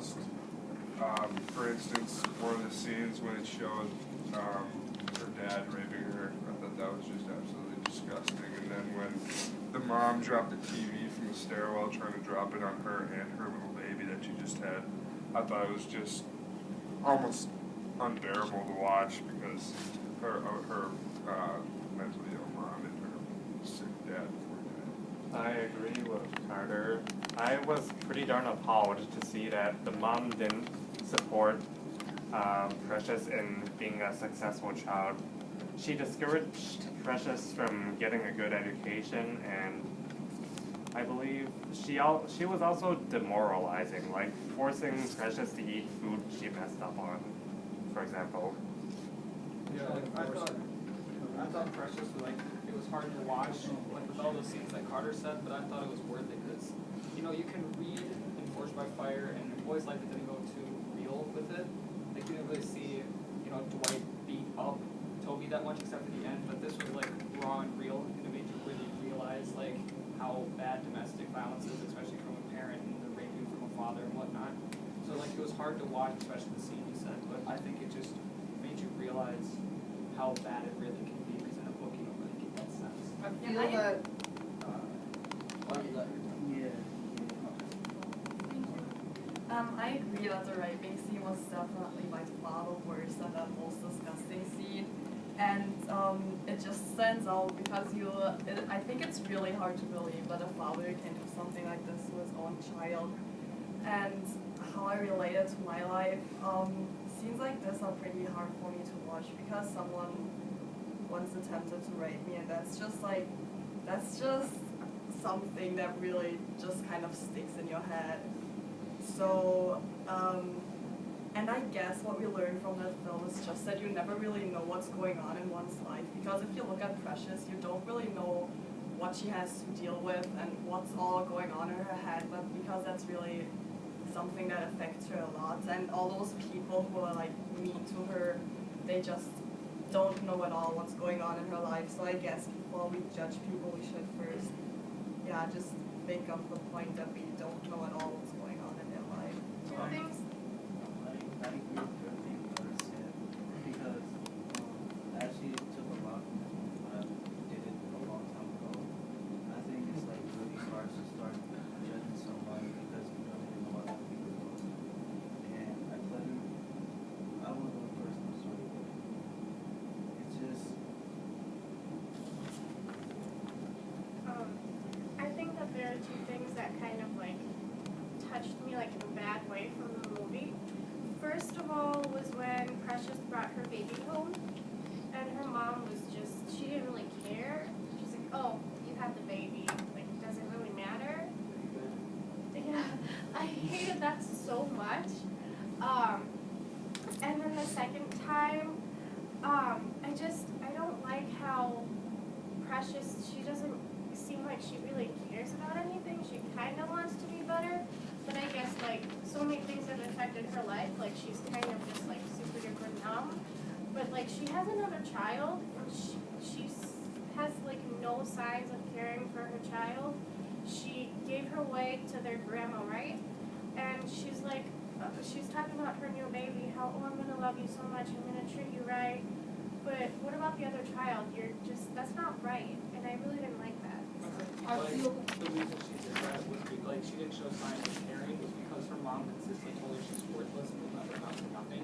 just, for instance, one of the scenes when it showed her dad raping her, I thought that was just absolutely disgusting. And then when the mom dropped the TV from the stairwell trying to drop it on her and her little baby that she just had, I thought it was just almost unbearable to watch because her mentally ill mom and her sick dad. I agree with Carter. I was pretty darn appalled to see that the mom didn't support Precious in being a successful child. She discouraged Precious from getting a good education, and I believe she was also demoralizing, like forcing Precious to eat food she messed up on, for example. Yeah, I thought Precious was it was hard to watch, with all those scenes that Carter said, but I thought it was worth it because, you can read in Forged by Fire, and Boys Life didn't go too real with it. Like, you didn't really see, Dwight beat up Toby that much except at the end, but this was raw and real, and it made you really realize how bad domestic violence is, especially from a parent and the raping from a father and whatnot. So it was hard to watch, especially the scene you said, but I think it just made you realize how bad it really can be, because in a book you don't really get that sense. I feel that. I agree that the raping scene was definitely by far the worst and the most disgusting scene. And it just stands out because I think it's really hard to believe that a father can do something like this to his own child. And how I relate it to my life, scenes like this are pretty hard for me to watch because someone once attempted to rape me, and that's just something that really just kind of sticks in your head. So, and I guess what we learned from that film is just that you never really know what's going on in one's life, because if you look at Precious, you don't really know what she has to deal with and what's all going on in her head, but because that's really something that affects her a lot, and all those people who are mean to her, they just don't know at all what's going on in her life. So I guess before we judge people, we should first, just think of the point that we don't know at all what's going on in their life. Two things. I agree with everything Carter said, because actually it took a lot for me. I did it a long time ago. I think it's really hard to start judging somebody because you don't even know what other people are going through. And I want to go first, I'm sorry. It's just I think that there are two things that kind of touched me in a bad way from the movie. First of all was when Precious brought her baby home, and her mom was she didn't really care. She's like, oh, you had the baby, does it really matter? Yeah, I hated that so much. And then the second time, I don't like how Precious, she doesn't seem like she really cares about anything. She kind of wants to be better, but I guess so many things have affected her life. She's kind of just super duper numb. But she has another child, and she has no signs of caring for her child. She gave her away to their grandma, right? And she's she's talking about her new baby, how, oh, I'm gonna love you so much, I'm gonna treat you right. But what about the other child? That's not right, and I really didn't like that. I feel the reason she did that was she didn't show signs of caring was because her mom consistently told her she's worthless and will never amount to nothing.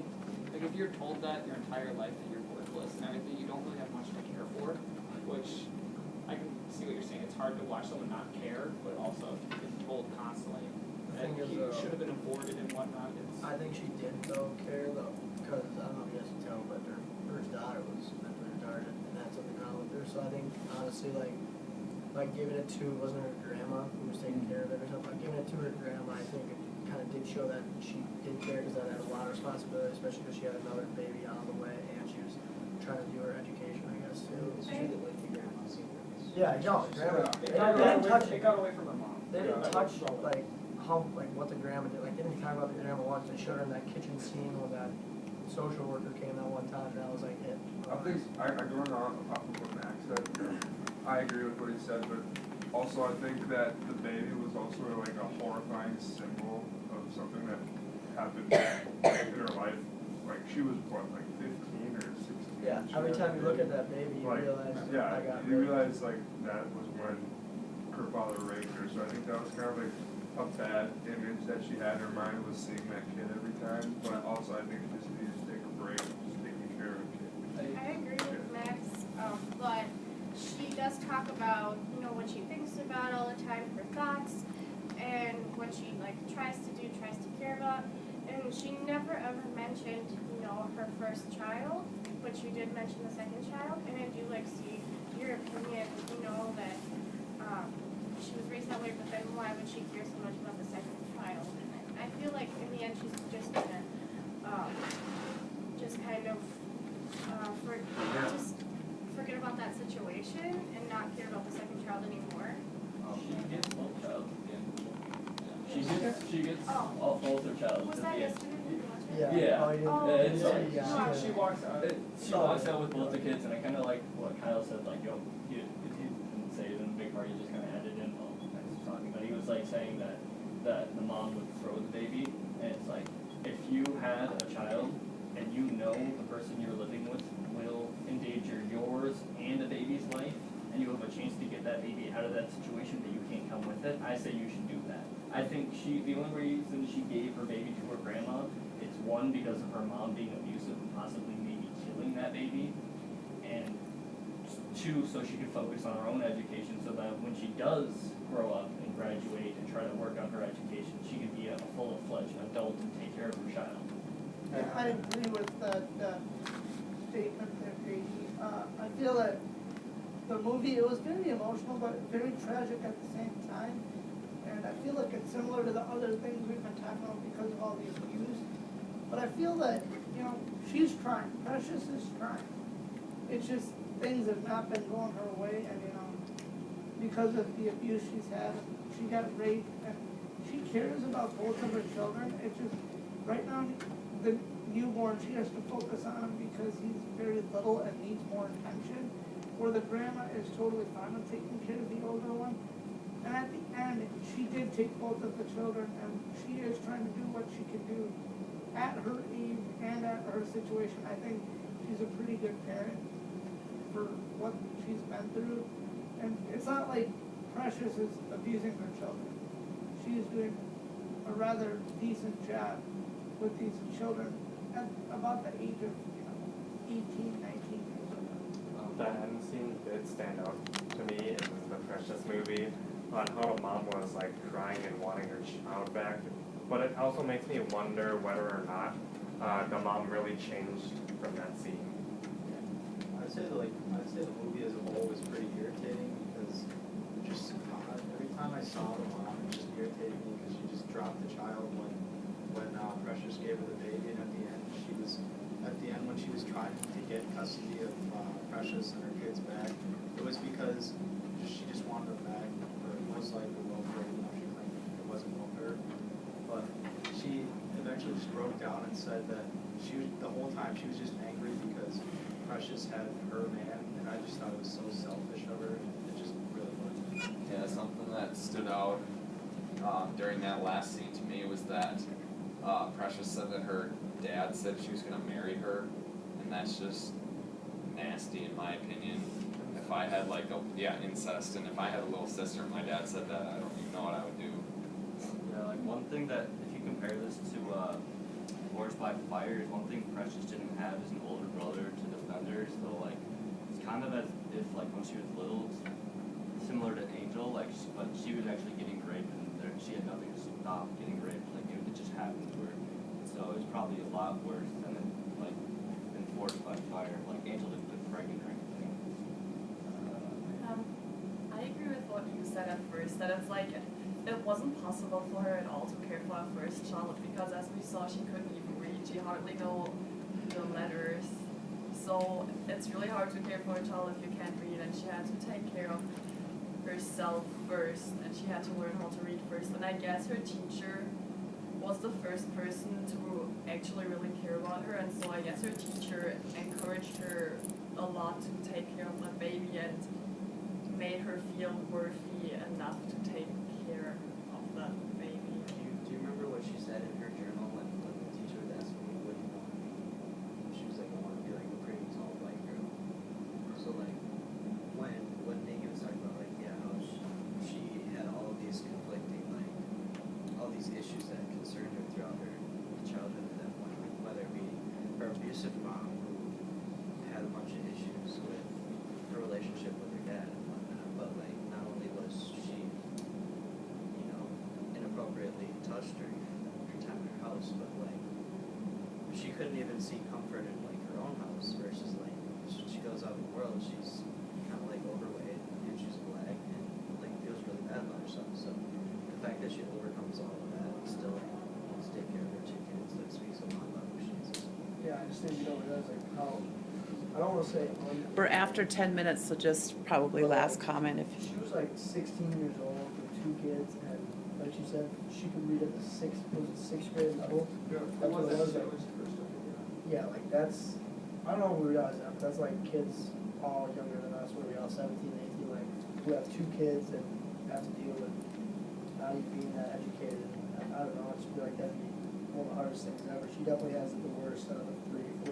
If you're told that your entire life that you're worthless and everything, you don't really have much to care for, which I can see what you're saying. It's hard to watch someone not care, but also if you're told constantly that he should have been aborted and whatnot. I think she did though care though, because I don't know if you guys can tell, but her first daughter was mentally retarded, and that's something wrong with her. So I think honestly, giving it to, wasn't her grandma who was taking care of it or something? Giving it to her grandma, I think it kind of did show that she did care, because that had a lot of responsibility, especially because she had another baby on the way and she was trying to do her education, I guess too. it's treated like the grandma's secret. Yeah, no, grandma. It got away from her mom. They didn't touch what the grandma did. They didn't talk about the grandma once. They showed her in that kitchen scene when that social worker came that one time, and that was it. I think going off of what Max said, I agree with what he said, but also I think that the baby was also a horrifying symbol of something that happened in her life. Like she was what, like 15 or 16? Yeah, She every had time a you look baby. at that baby, you Like, realize, I yeah, got you raped. realize like that was when her father raped her. So I think that was kind of like a bad image that she had in her mind, was seeing that kid every time. But also I think she just needed to take a break, just taking care of a kid. I agree with Max, but she does talk about, you know, what she thinks about all the time, her thoughts, and what she like tries to do, tries to care about. And she never ever mentioned, you know, her first child, but she did mention the second child. And I do like see your opinion, you know, that she was raised that way, but then why would she care so much about the second child? And I feel like in the end she's just gonna just kind of just forget about that situation and not care about the second child anymore. She gets both child at the end. She gets Oh. both her child Was at that the end. yesterday? Did you watch it? Yeah. Yeah. Oh, you didn't- Oh, you it's- didn't see, yeah. She walks out. She walks out with both the kids, and I kind of like what Kyle said, like, yo, he didn't say it in the big part, he just kind of added in while I was talking, but he was like saying that the mom would throw the baby, and it's like, if you had a child, and you know the person you're living with will endanger yours and the baby's life, and you have a chance to get that baby out of that situation, but you can't come with it, I say you should do that. I think the only reason she gave her baby to her grandma, it's one, because of her mom being abusive and possibly maybe killing that baby, and two, so she could focus on her own education, so that when she does grow up and graduate and try to work on her education, she can be a full-fledged adult and take care of her child. Yeah, I agree with that statement there, Katie. I feel that the movie, it was very emotional, but very tragic at the same time. And I feel like it's similar to the other things we've been talking about because of all the abuse. But I feel that, you know, she's trying. Precious is trying. It's just things have not been going her way, and, you know, because of the abuse she's had, she got raped, and she cares about both of her children. It's just, right now, the newborn, she has to focus on him because he's very little and needs more attention, where the grandma is totally fine with taking care of the older one. And at the end, she did take both of the children, and she is trying to do what she can do at her age and at her situation. I think she's a pretty good parent for what she's been through. And it's not like Precious is abusing her children. She is doing a rather decent job with these children at about the age of, you know, 18, 19 years old. The end scene did stand out to me in the Precious movie on how the mom was like crying and wanting her child back. But it also makes me wonder whether or not the mom really changed from that scene. I'd say the movie as a whole was pretty irritating because just every time I saw the mom, it just irritated me because she just dropped the child when Precious gave her the baby, and at the end when she was trying to get custody of Precious and her kids back, it was because she just wanted them back for most likely welfare, even though she claimed it wasn't welfare. But she eventually just broke down and said that the whole time she was just angry because Precious had her man, and I just thought it was so selfish of her, and it just really was. Yeah, something that stood out during that last scene to me was that Precious said that her dad said she was going to marry her, and that's just nasty in my opinion. If I had incest, and if I had a little sister and my dad said that, I don't even know what I would do. Yeah, like one thing that, if you compare this to Forged by Fire, is one thing Precious didn't have is an older brother to defend her, so like, it's kind of as if like when she was little, it's similar to Angel, like, but she was actually getting raped and she had nothing to stop getting raped, like it just happened to her. So it's probably a lot worse than in Forged by Fire, like Angel didn't get pregnant or anything. I agree with what you said at first, that it's like, it wasn't possible for her at all to care for her first child because as we saw, she couldn't even read, she hardly know the letters. So it's really hard to care for a child if you can't read, and she had to take care of herself first, and she had to learn how to read first. And I guess her teacher was the first person to actually really care about her, and so I guess her teacher encouraged her a lot to take care of that baby and made her feel worthy enough to take care of that baby. Do you remember what she said in her journal when house, but like she couldn't even see comfort in like her own house versus like she goes out in the world, she's kind of like overweight and she's black and like feels really bad about herself. So the fact that she overcomes all of that and still wants to take care of her two kids, that speaks a lot about who she is. Yeah, I just think, you know, that's like how, I don't wanna say We're after 10 minutes, so just probably last comment if. She was like 16 years old with 2 kids, and like she said, she could read at the sixth grade level. Yeah, That's what it was, that like, was the first time, yeah, like that's, I don't know if we realize that, but that's like kids all younger than us, where we all 17, 18, like, who have 2 kids and have to deal with not even being that educated. And I don't know, I just feel like that'd be one of the hardest things ever. She definitely has the worst out of the 3, 4